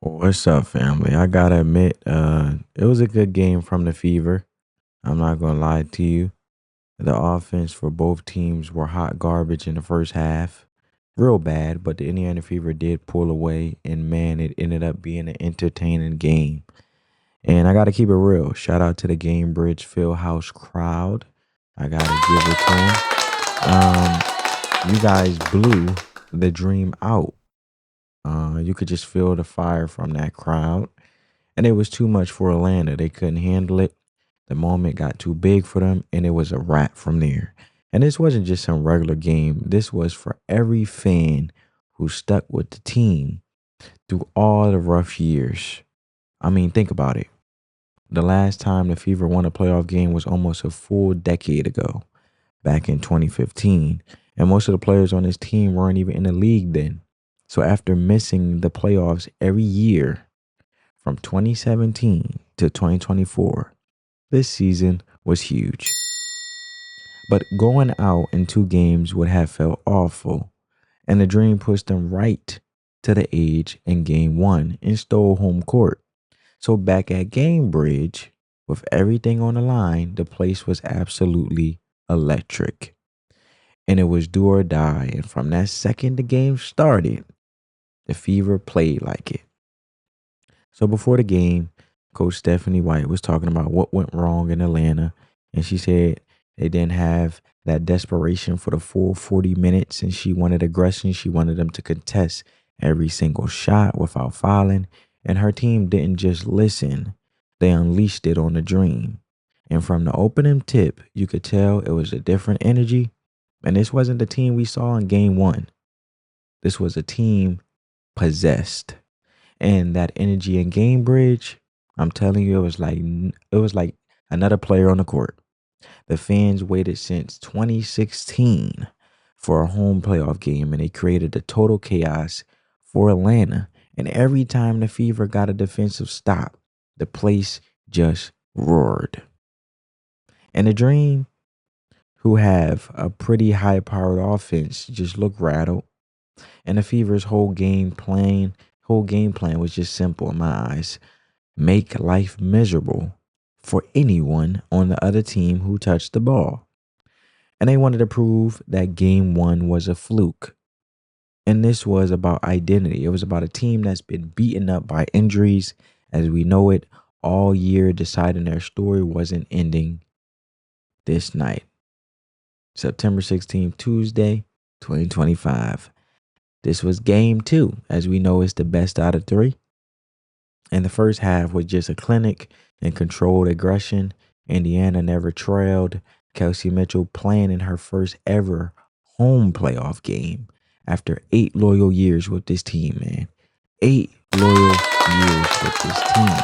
What's up, family? I gotta admit, it was a good game from the Fever. I'm not gonna lie to you. The offense for both teams were hot garbage in the first half. Real bad, but the Indiana Fever did pull away, and man, it ended up being an entertaining game. And I gotta keep it real. Shout out to the Game Bridge Field House crowd. I gotta give it to them. You guys blew the dream out. You could just feel the fire from that crowd. And it was too much for Atlanta. They couldn't handle it. The moment got too big for them, and it was a wrap from there. And this wasn't just some regular game. This was for every fan who stuck with the team through all the rough years. I mean, think about it. The last time the Fever won a playoff game was almost a full decade ago, back in 2015. And most of the players on this team weren't even in the league then. So after missing the playoffs every year from 2017 to 2024, this season was huge. But going out in two games would have felt awful, and the Dream pushed them right to the edge in game one and stole home court. So back at Game Bridge, with everything on the line, the place was absolutely electric. And it was do or die. And from that second the game started, the Fever played like it. So before the game, Coach Stephanie White was talking about what went wrong in Atlanta. And she said they didn't have that desperation for the full 40 minutes. And she wanted aggression. She wanted them to contest every single shot without fouling. And her team didn't just listen, they unleashed it on the Dream. And from the opening tip, you could tell it was a different energy. And this wasn't the team we saw in game one. This was a team possessed. And that energy in Game Bridge, I'm telling you, it was like another player on the court. The fans waited since 2016 for a home playoff game, and they created a total chaos for Atlanta. And every time the Fever got a defensive stop, the place just roared. And the Dream, who have a pretty high-powered offense, just looked rattled. And the Fever's whole game plan was just simple in my eyes. Make life miserable for anyone on the other team who touched the ball. And they wanted to prove that game one was a fluke. And this was about identity. It was about a team that's been beaten up by injuries as we know it all year, deciding their story wasn't ending this night. September 16th, Tuesday, 2025. This was game two. As we know, it's the best out of three. And the first half was just a clinic in controlled aggression. Indiana never trailed. Kelsey Mitchell playing in her first ever home playoff game after 8 loyal years with this team, man. 8 loyal years with this team.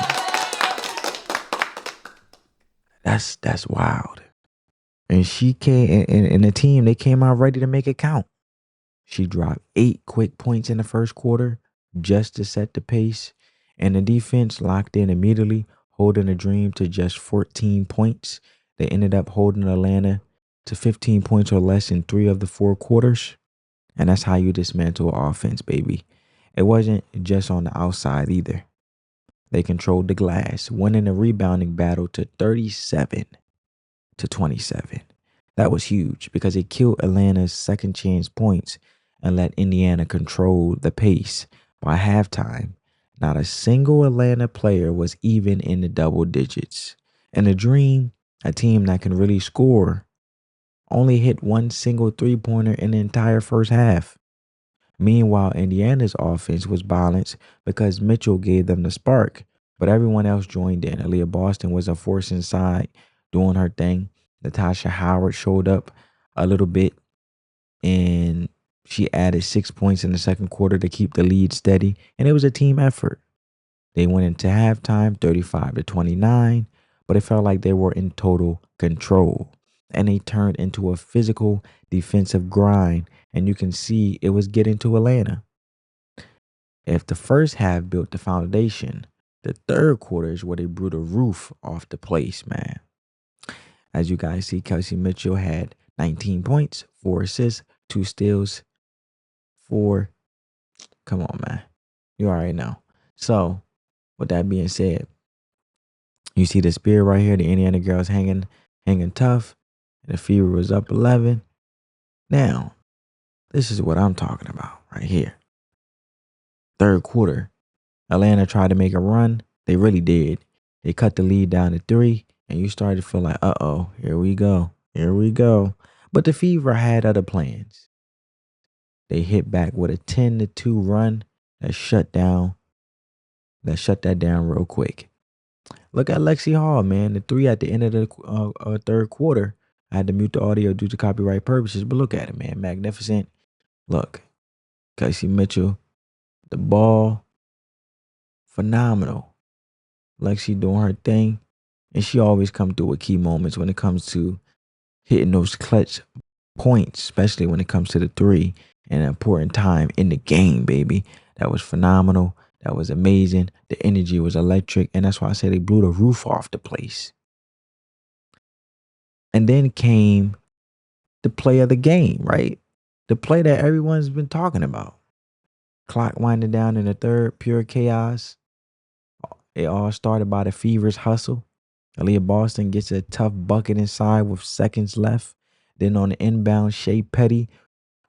That's wild. And she came and the team, they came out ready to make it count. She dropped 8 quick points in the first quarter just to set the pace. And the defense locked in immediately, holding the Dream to just 14 points. They ended up holding Atlanta to 15 points or less in 3 of the 4 quarters. And that's how you dismantle offense, baby. It wasn't just on the outside either. They controlled the glass, winning the rebounding battle to 37-27. That was huge because it killed Atlanta's second chance points and let Indiana control the pace. By halftime, not a single Atlanta player was even in the double digits. And the Dream, a team that can really score, only hit one single three-pointer in the entire first half. Meanwhile, Indiana's offense was balanced because Mitchell gave them the spark, but everyone else joined in. Aliyah Boston was a force inside, doing her thing. Natasha Howard showed up a little bit, and she added 6 points in the second quarter to keep the lead steady, and it was a team effort. They went into halftime 35-29, but it felt like they were in total control. And they turned into a physical defensive grind, and you can see it was getting to Atlanta. If the first half built the foundation, the third quarter is where they blew the roof off the place, man. As you guys see, Kelsey Mitchell had 19 points, 4 assists, 2 steals, 4. Come on, man. You already know. So, with that being said, you see the Spirit right here. The Indiana girls hanging tough. And the Fever was up 11. Now, this is what I'm talking about right here. Third quarter, Atlanta tried to make a run. They really did. They cut the lead down to 3, and you started to feel like, uh-oh, here we go. Here we go. But the Fever had other plans. They hit back with a 10-2 run that shut that down real quick. Look at Lexie Hull, man. The 3 at the end of the third quarter. I had to mute the audio due to copyright purposes, but look at it, man. Magnificent. Look, Kelsey Mitchell, the ball, phenomenal. Lexie doing her thing, and she always come through with key moments when it comes to hitting those clutch points, especially when it comes to the 3 and an important time in the game, baby. That was phenomenal. That was amazing. The energy was electric, and that's why I say they blew the roof off the place. And then came the play of the game, right? The play that everyone's been talking about. Clock winding down in the third, pure chaos. It all started by the Fever's hustle. Aliyah Boston gets a tough bucket inside with seconds left. Then on the inbound, Shey Peddy,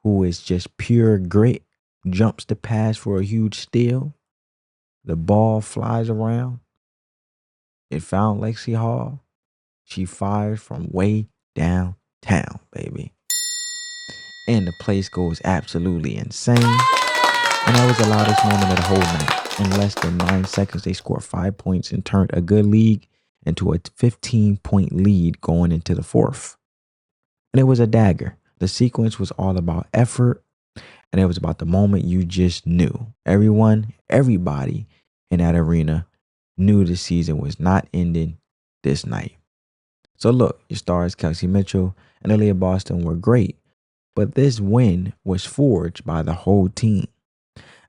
who is just pure grit, jumps the pass for a huge steal. The ball flies around. It found Lexie Hull. She fires from way downtown, baby. And the place goes absolutely insane. And that was the loudest moment of the whole night. In less than 9 seconds, they scored 5 points and turned a good lead into a 15-point lead going into the fourth. And it was a dagger. The sequence was all about effort, and it was about the moment you just knew. Everybody in that arena knew the season was not ending this night. So look, your stars Kelsey Mitchell and Aliyah Boston were great, but this win was forged by the whole team,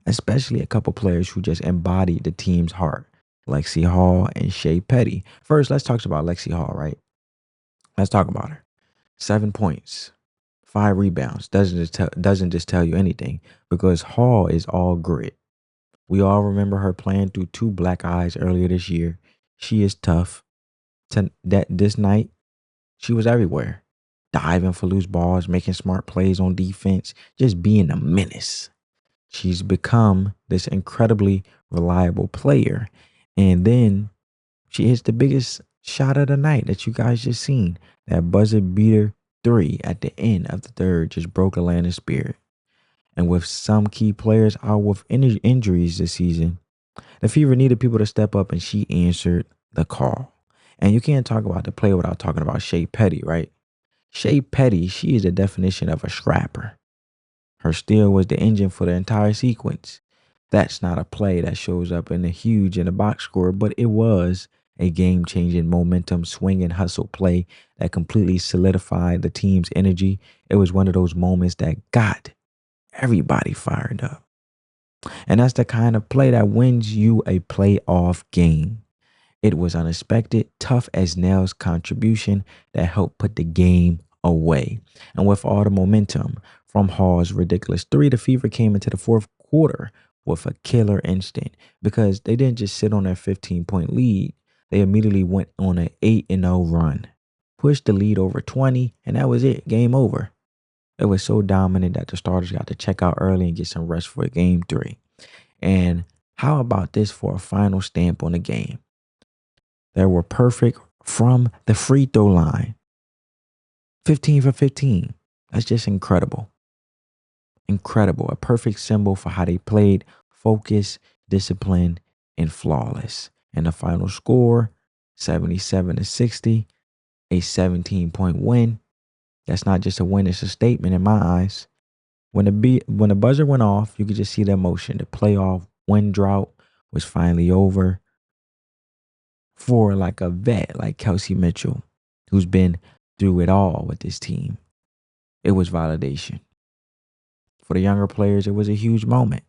especially a couple players who just embodied the team's heart, Lexie Hull and Shey Peddy. First, let's talk about Lexie Hull, right? Let's talk about her. 7 points, 5 rebounds. Doesn't just tell you anything, because Hall is all grit. We all remember her playing through 2 black eyes earlier this year. She is tough. This night, she was everywhere. Diving for loose balls, making smart plays on defense, just being a menace. She's become this incredibly reliable player. And then she hits the biggest shot of the night that you guys just seen. That buzzer beater 3 at the end of the third just broke Atlanta's spirit. And with some key players out with injuries this season, the Fever needed people to step up, and she answered the call. And you can't talk about the play without talking about Shey Peddy, right? Shey Peddy, she is the definition of a scrapper. Her steal was the engine for the entire sequence. That's not a play that shows up in the box score, but it was a game-changing momentum swing and hustle play that completely solidified the team's energy. It was one of those moments that got everybody fired up. And that's the kind of play that wins you a playoff game. It was unexpected, tough as nails contribution that helped put the game away. And with all the momentum from Hall's ridiculous 3, the Fever came into the fourth quarter with a killer instinct, because they didn't just sit on their 15-point lead. They immediately went on an 8-0 run, pushed the lead over 20, and that was it. Game over. It was so dominant that the starters got to check out early and get some rest for game 3. And how about this for a final stamp on the game? They were perfect from the free throw line. 15 for 15. That's just incredible. Incredible. A perfect symbol for how they played: focus, discipline, and flawless. And the final score, 77-60, a 17-point win. That's not just a win, it's a statement in my eyes. When the buzzer went off, you could just see the emotion. The playoff win drought was finally over for like a vet like Kelsey Mitchell, who's been through it all with this team. It was validation. For the younger players, it was a huge moment.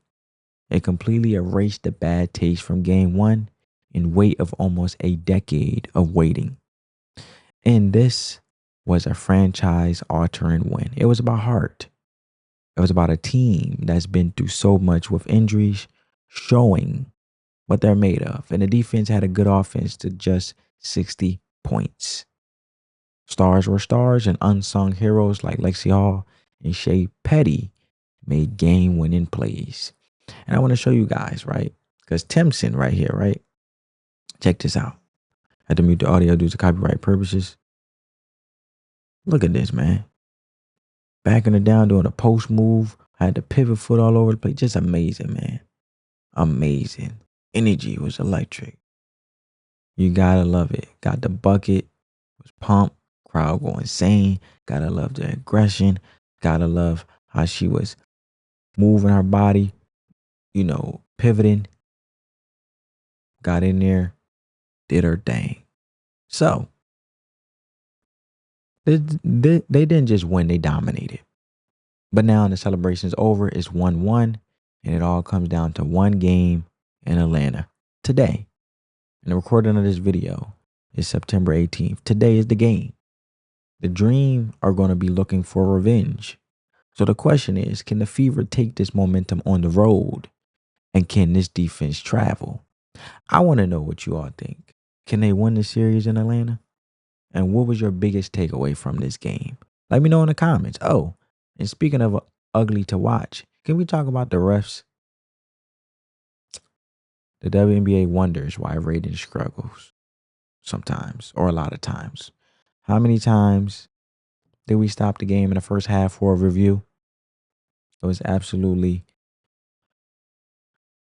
It completely erased the bad taste from game 1 and weight of almost a decade of waiting. And this was a franchise-altering win. It was about heart. It was about a team that's been through so much with injuries, showing what they're made of. And the defense had a good offense to just 60 points. Stars were stars, and unsung heroes like Lexie Hull and Shey Peddy made game-winning plays. And I want to show you guys, right? Because Timpson right here, right? Check this out. I had to mute the audio due to copyright purposes. Look at this, man. Backing it down, doing a post move. I had the pivot foot all over the place. Just amazing, man. Amazing. Energy was electric. You gotta love it. Got the bucket. Was pumped. Crowd going insane. Gotta love the aggression. Gotta love how she was moving her body, pivoting. Got in there, did her thing. So, they didn't just win, they dominated. But now the celebration's over. It's 1-1, and it all comes down to one game in Atlanta today. And the recording of this video is September 18th. Today is the game. The Dream are going to be looking for revenge. So the question is, can the Fever take this momentum on the road? And can this defense travel? I want to know what you all think. Can they win the series in Atlanta? And what was your biggest takeaway from this game? Let me know in the comments. Oh, and speaking of ugly to watch, can we talk about the refs? The WNBA wonders why rating struggles sometimes, or a lot of times. How many times did we stop the game in the first half for a review? It was absolutely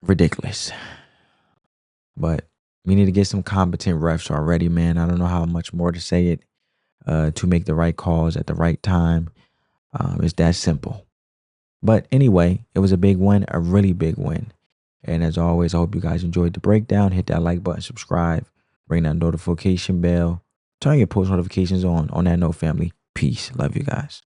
ridiculous. But we need to get some competent refs already, man. I don't know how much more to say it to make the right calls at the right time. It's that simple. But anyway, it was a big win, a really big win. And as always, I hope you guys enjoyed the breakdown. Hit that like button, subscribe, ring that notification bell, turn your post notifications on. On that note, family, peace. Love you guys.